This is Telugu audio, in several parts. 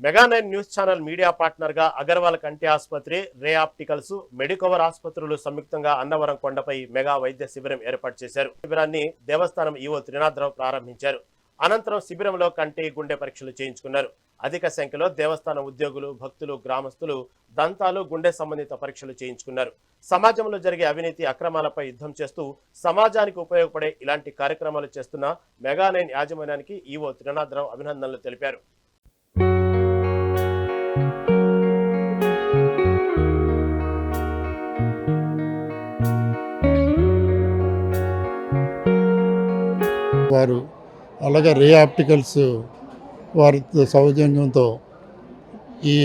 మెగా9 న్యూస్ ఛానల్ మీడియా పార్ట్నర్ గా అగర్వాల్ కంటి ఆసుపత్రి, రే ఆప్టికల్స్, మెడికవర్ ఆసుపత్రులు సంయుక్తంగా అన్నవరం కొండపై మెగా వైద్య శిబిరం ఏర్పాటు చేశారు. శిబిరాన్ని దేవస్థానం ఈవో త్రినాథరావు ప్రారంభించారు. అనంతరం శిబిరంలో కంటి, గుండె పరీక్షలు చేయించుకున్నారు. అధిక సంఖ్యలో దేవస్థానం ఉద్యోగులు, భక్తులు, గ్రామస్తులు దంతాలు, గుండె సంబంధిత పరీక్షలు చేయించుకున్నారు. సమాజంలో జరిగే అవినీతి, అక్రమాలపై యుద్ధం చేస్తూ సమాజానికి ఉపయోగపడే ఇలాంటి కార్యక్రమాలు చేస్తున్న మెగా9 యాజమాన్యానికి ఈవో త్రినాథరావు అభినందనలు తెలిపారు. వారు అలాగే రే ఆప్టికల్స్ వారి సౌజన్యంతో ఈ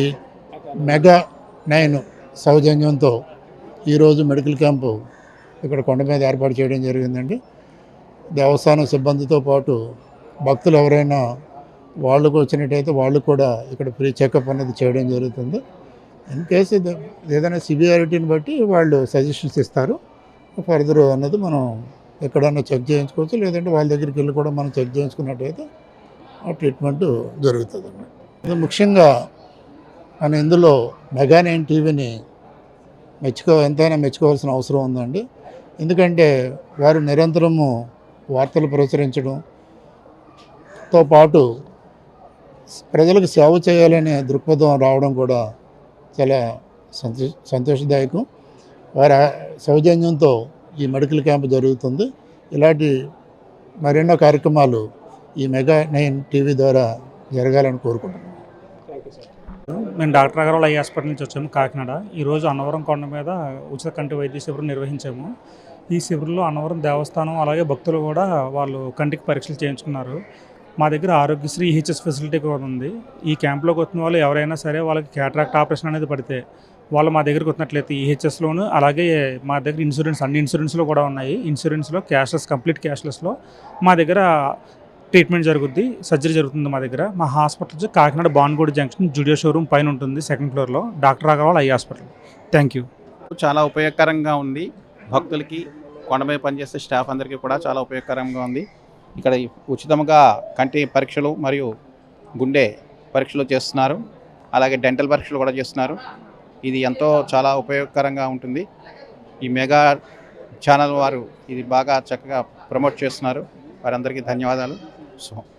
మెగా9 సౌజన్యంతో ఈరోజు మెడికల్ క్యాంపు ఇక్కడ కొండ మీద ఏర్పాటు చేయడం జరిగిందండి. దేవస్థానం సిబ్బందితో పాటు భక్తులు ఎవరైనా వాళ్ళకు వచ్చినట్టయితే వాళ్ళు కూడా ఇక్కడ ఫ్రీ చెకప్ అనేది చేయడం జరుగుతుంది. ఇన్ కేసు ఏదైనా సివియారిటీని బట్టి వాళ్ళు సజెషన్స్ ఇస్తారు. ఫర్దర్ అన్నది మనం ఎక్కడన్నా చెక్ చేయించుకోవచ్చు, లేదంటే వాళ్ళ దగ్గరికి వెళ్ళి కూడా మనం చెక్ చేయించుకున్నట్టయితే ఆ ట్రీట్మెంట్ జరుగుతుందండి. ఇది ముఖ్యంగా మనం ఇందులో మెగా9 టీవీని ఎంతైనా మెచ్చుకోవాల్సిన అవసరం ఉందండి. ఎందుకంటే వారు నిరంతరము వార్తలు ప్రచురించడంతో పాటు ప్రజలకు సేవ చేయాలనే దృక్పథం రావడం కూడా చాలా సంతోషదాయకం. వారి సౌజన్యంతో ఈ మెడికల్ క్యాంప్ జరుగుతుంది. ఇలాంటి మరెన్నో కార్యక్రమాలు ఈ మెగా9 టీవీ ద్వారా జరగాలని కోరుకుంటున్నాను. మేము డాక్టర్ అగర్వాల్ ఐ హాస్పిటల్ నుంచి వచ్చాము కాకినాడ. ఈరోజు అన్నవరం కొండ మీద ఉచిత కంటి వైద్య శిబిరం నిర్వహించాము. ఈ శిబిరంలో అన్నవరం దేవస్థానం అలాగే భక్తులు కూడా వాళ్ళు కంటికి పరీక్షలు చేయించుకున్నారు. మా దగ్గర ఆరోగ్యశ్రీ ఈహెచ్ఎస్ ఫెసిలిటీ కూడా ఉంది. ఈ క్యాంప్లోకి వచ్చిన వాళ్ళు ఎవరైనా సరే వాళ్ళకి క్యాటరాక్ట్ ఆపరేషన్ అనేది పడితే వాళ్ళు మా దగ్గరికి వచ్చినట్లయితే ఈహెచ్ఎస్లోను, అలాగే మా దగ్గర అన్ని ఇన్సూరెన్స్లో కూడా ఉన్నాయి. ఇన్సూరెన్స్లో కంప్లీట్ క్యాష్లెస్లో మా దగ్గర ట్రీట్మెంట్ జరుగుద్ది, సర్జరీ జరుగుతుంది. మా దగ్గర మా హాస్పిటల్ వచ్చి కాకినాడ బాన్గోడ్ జంక్షన్ జుడియో షోరూమ్ పైన ఉంటుంది, సెకండ్ ఫ్లోర్లో doctor Agarwal eye hospital. Thank you. చాలా ఉపయోగకరంగా ఉంది. భక్తులకి, కొండపై పనిచేసే స్టాఫ్ అందరికీ కూడా చాలా ఉపయోగకరంగా ఉంది. ఇక్కడ ఉచితంగా కంటి పరీక్షలు మరియు గుండె పరీక్షలు చేస్తున్నారు, అలాగే డెంటల్ పరీక్షలు కూడా చేస్తున్నారు. ఇది చాలా ఉపయోగకరంగా ఉంటుంది. ఈ మెగా ఛానల్ వారు ఇది బాగా చక్కగా ప్రమోట్ చేస్తున్నారు. వారందరికీ ధన్యవాదాలు.